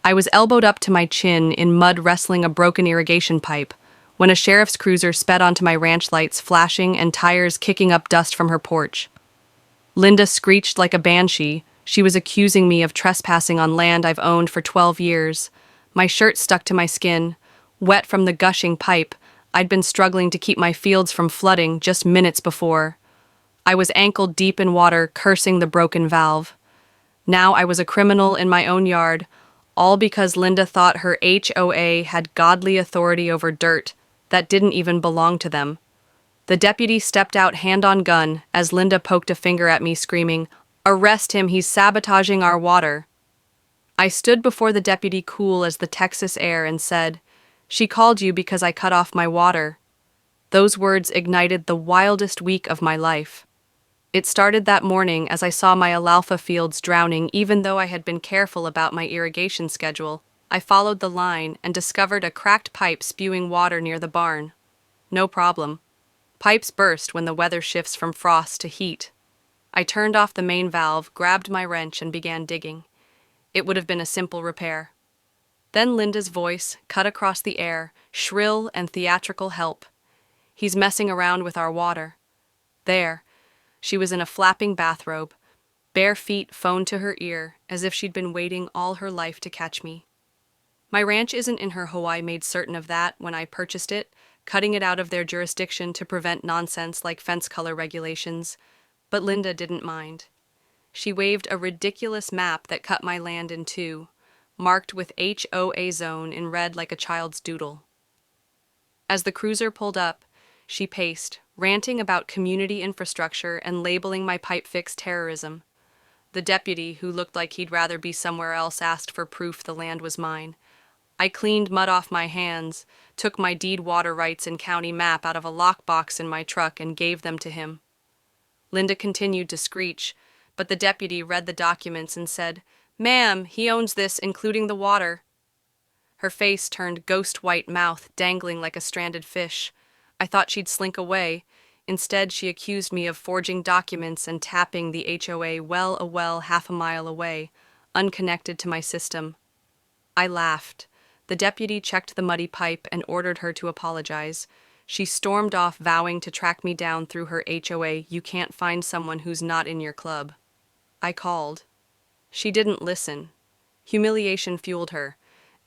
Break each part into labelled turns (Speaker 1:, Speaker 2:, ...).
Speaker 1: I was elbowed up to my chin in mud wrestling a broken irrigation pipe when a sheriff's cruiser sped onto my ranch lights flashing and tires kicking up dust from her porch. Linda screeched like a banshee. She was accusing me of trespassing on land I've owned for 12 years. My shirt stuck to my skin, wet from the gushing pipe. I'd been struggling to keep my fields from flooding just minutes before. I was ankle deep in water, cursing the broken valve. Now I was a criminal in my own yard, all because Linda thought her HOA had godly authority over dirt that didn't even belong to them. The deputy stepped out hand on gun as Linda poked a finger at me, screaming, "Arrest him, he's sabotaging our water." I stood before the deputy cool as the Texas air and said, "She called you because I cut off my water." Those words ignited the wildest week of my life. It started that morning as I saw my alfalfa fields drowning even though I had been careful about my irrigation schedule. I followed the line and discovered a cracked pipe spewing water near the barn. No problem. Pipes burst when the weather shifts from frost to heat. I turned off the main valve, grabbed my wrench, and began digging. It would have been a simple repair. Then Linda's voice cut across the air, shrill and theatrical. "Help. He's messing around with our water." There. She was in a flapping bathrobe, bare feet phoned to her ear, as if she'd been waiting all her life to catch me. My ranch isn't in her HOA. I made certain of that when I purchased it, cutting it out of their jurisdiction to prevent nonsense like fence color regulations. But Linda didn't mind. She waved a ridiculous map that cut my land in two, marked with HOA zone in red like a child's doodle. As the cruiser pulled up, she paced, ranting about community infrastructure and labeling my pipe fix terrorism. The deputy, who looked like he'd rather be somewhere else, asked for proof the land was mine. I cleaned mud off my hands, took my deed water rights and county map out of a lockbox in my truck and gave them to him. Linda continued to screech, but the deputy read the documents and said, "Ma'am, he owns this, including the water." Her face turned ghost-white, mouth dangling like a stranded fish. I thought she'd slink away. Instead, she accused me of forging documents and tapping the HOA well half a mile away, unconnected to my system. I laughed. The deputy checked the muddy pipe and ordered her to apologize. She stormed off, vowing to track me down through her HOA. "You can't find someone who's not in your club." I called. She didn't listen. Humiliation fueled her,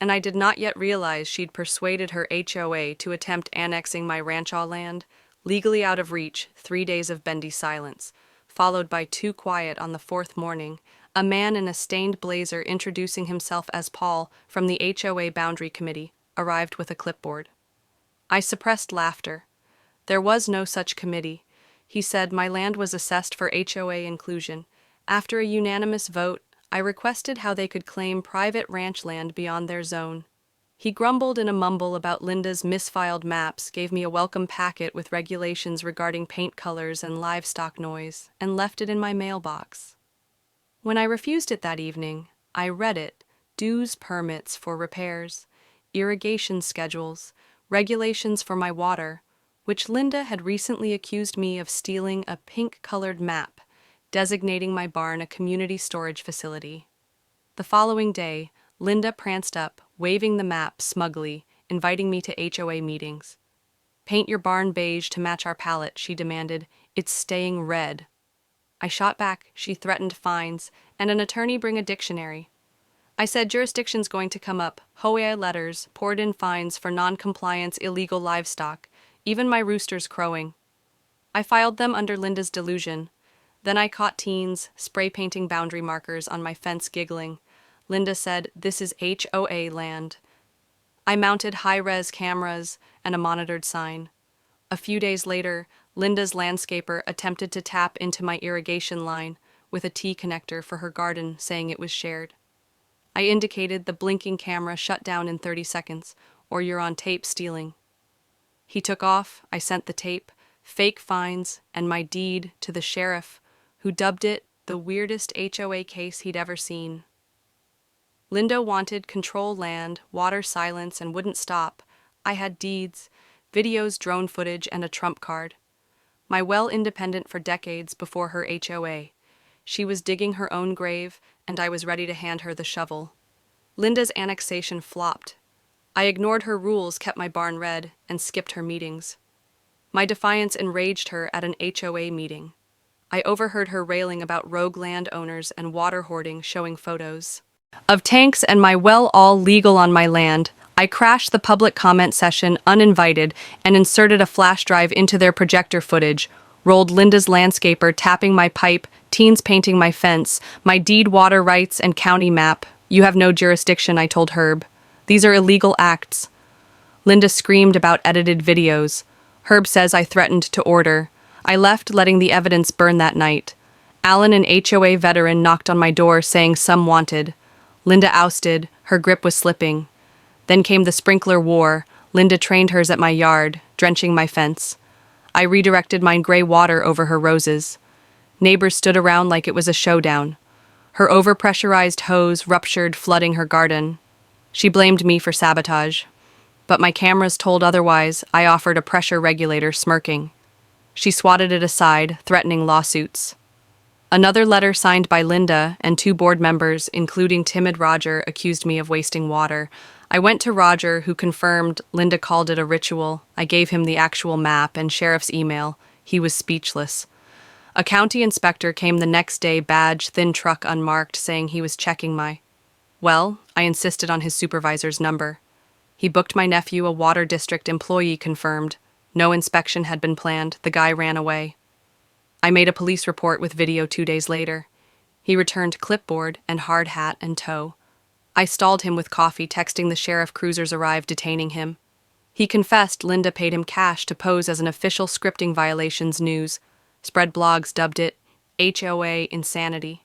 Speaker 1: and I did not yet realize she'd persuaded her HOA to attempt annexing my ranchaw land, legally out of reach. 3 days of bendy silence, followed by too quiet on the fourth morning, a man in a stained blazer introducing himself as Paul from the HOA Boundary Committee arrived with a clipboard. I suppressed laughter. There was no such committee. He said my land was assessed for HOA inclusion. After a unanimous vote, I requested how they could claim private ranch land beyond their zone. He grumbled in a mumble about Linda's misfiled maps, gave me a welcome packet with regulations regarding paint colors and livestock noise, and left it in my mailbox. When I refused it that evening, I read it: dues permits for repairs, irrigation schedules, regulations for my water, which Linda had recently accused me of stealing a pink-colored map designating my barn a community storage facility. The following day, Linda pranced up, waving the map smugly, inviting me to HOA meetings. "Paint your barn beige to match our palette," she demanded. "It's staying red." I shot back. She threatened fines, and an attorney bring a dictionary. I said jurisdiction's going to come up. HOA letters, poured in fines for non-compliance, illegal livestock, even my roosters crowing. I filed them under Linda's delusion. Then I caught teens spray painting boundary markers on my fence, giggling. Linda said, "This is HOA land." I mounted high-res cameras and a monitored sign. A few days later, Linda's landscaper attempted to tap into my irrigation line with a T-connector for her garden, saying it was shared. I indicated the blinking camera shut down in 30 seconds, or you're on tape stealing. He took off. I sent the tape, fake fines, and my deed to the sheriff, who dubbed it the weirdest HOA case he'd ever seen. Linda wanted control land, water silence, and wouldn't stop. I had deeds, videos, drone footage, and a trump card. My well independent for decades before her HOA. She was digging her own grave, and I was ready to hand her the shovel. Linda's annexation flopped. I ignored her rules, kept my barn red, and skipped her meetings. My defiance enraged her at an HOA meeting. I overheard her railing about rogue landowners and water hoarding, showing photos of tanks and my well all legal on my land. I crashed the public comment session uninvited and inserted a flash drive into their projector footage, rolled Linda's landscaper tapping my pipe, teens painting my fence, my deed water rights and county map. You have no jurisdiction, I told Herb. These are illegal acts. Linda screamed about edited videos. Herb says I threatened to order. I left, letting the evidence burn that night. Alan, an HOA veteran, knocked on my door saying some wanted. Linda ousted. Her grip was slipping. Then came the sprinkler war. Linda trained hers at my yard, drenching my fence. I redirected my gray water over her roses. Neighbors stood around like it was a showdown. Her overpressurized hose ruptured, flooding her garden. She blamed me for sabotage. But my cameras told otherwise. I offered a pressure regulator, smirking. She swatted it aside, threatening lawsuits. Another letter signed by Linda and 2 board members, including timid Roger, accused me of wasting water. I went to Roger, who confirmed. Linda called it a ritual. I gave him the actual map and sheriff's email. He was speechless. A county inspector came the next day, badge, thin truck unmarked, saying he was checking my... Well, I insisted on his supervisor's number. He booked my nephew, a water district employee, confirmed. No inspection had been planned. The guy ran away. I made a police report with video 2 days later. He returned clipboard and hard hat and tow. I stalled him with coffee, texting the sheriff cruisers arrived, detaining him. He confessed Linda paid him cash to pose as an official scripting violations news. Spread blogs dubbed it HOA Insanity.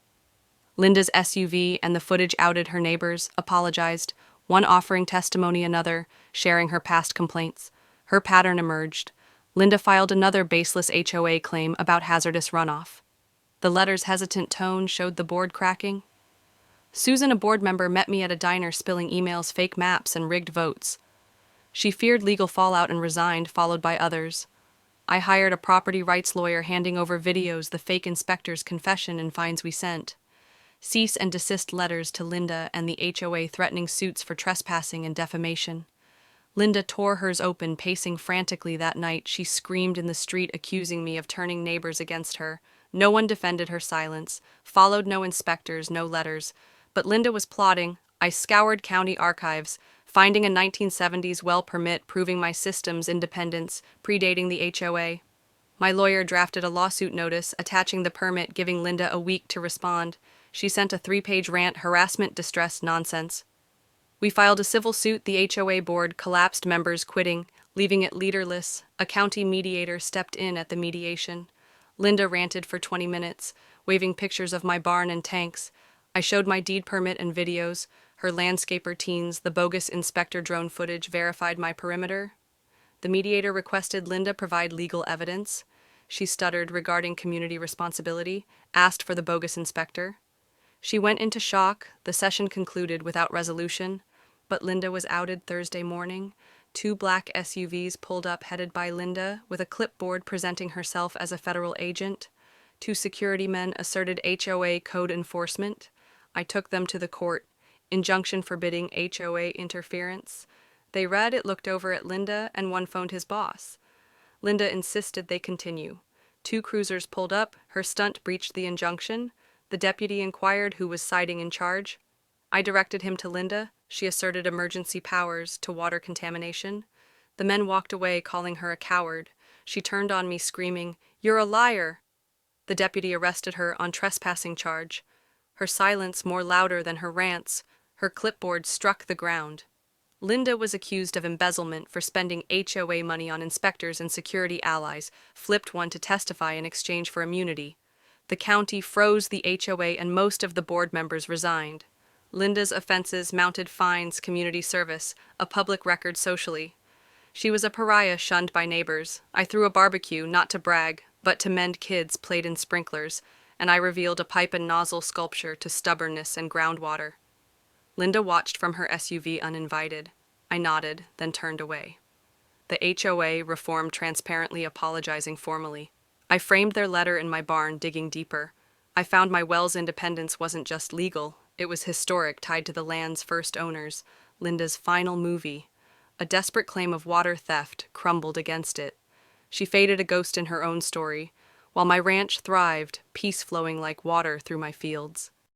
Speaker 1: Linda's SUV and the footage outed her neighbors, apologized, one offering testimony, another sharing her past complaints. Her pattern emerged. Linda filed another baseless HOA claim about hazardous runoff. The letter's hesitant tone showed the board cracking. Susan, a board member, met me at a diner spilling emails, fake maps, and rigged votes. She feared legal fallout and resigned, followed by others. I hired a property rights lawyer, handing over videos, the fake inspector's confession, and fines we sent. Cease and desist letters to Linda and the HOA threatening suits for trespassing and defamation. Linda tore hers open, pacing frantically that night. She screamed in the street, accusing me of turning neighbors against her. No one defended her silence. Followed no inspectors, no letters. But Linda was plotting. I scoured county archives, finding a 1970s well permit proving my system's independence, predating the HOA. My lawyer drafted a lawsuit notice, attaching the permit, giving Linda a week to respond. She sent a 3-page rant, harassment, distress, nonsense. We filed a civil suit. The HOA board collapsed, members quitting, leaving it leaderless. A county mediator stepped in at the mediation. Linda ranted for 20 minutes, waving pictures of my barn and tanks. I showed my deed permit and videos. Her landscaper teens, the bogus inspector drone footage verified my perimeter. The mediator requested Linda provide legal evidence. She stuttered regarding community responsibility, asked for the bogus inspector. She went into shock. The session concluded without resolution, but Linda was outed Thursday morning. 2 black SUVs pulled up, headed by Linda, with a clipboard presenting herself as a federal agent. 2 security men asserted HOA code enforcement. I took them to the court. Injunction forbidding HOA interference. They read it, looked over at Linda, and one phoned his boss. Linda insisted they continue. 2 cruisers pulled up. Her stunt breached the injunction. The deputy inquired who was citing in charge. I directed him to Linda. She asserted emergency powers to water contamination. The men walked away, calling her a coward. She turned on me, screaming, "You're a liar!" The deputy arrested her on trespassing charge. Her silence more louder than her rants. Her clipboard struck the ground. Linda was accused of embezzlement for spending HOA money on inspectors and security allies, flipped one to testify in exchange for immunity. The county froze the HOA and most of the board members resigned. Linda's offenses mounted fines, community service, a public record socially. She was a pariah, shunned by neighbors. I threw a barbecue, not to brag, but to mend kids played in sprinklers, and I revealed a pipe and nozzle sculpture to stubbornness and groundwater. Linda watched from her SUV uninvited. I nodded, then turned away. The HOA reformed transparently, apologizing formally. I framed their letter in my barn, digging deeper. I found my well's independence wasn't just legal, It was historic, tied to the land's first owners, Linda's final movie. A desperate claim of water theft crumbled against it. She faded a ghost in her own story, while my ranch thrived, peace flowing like water through my fields.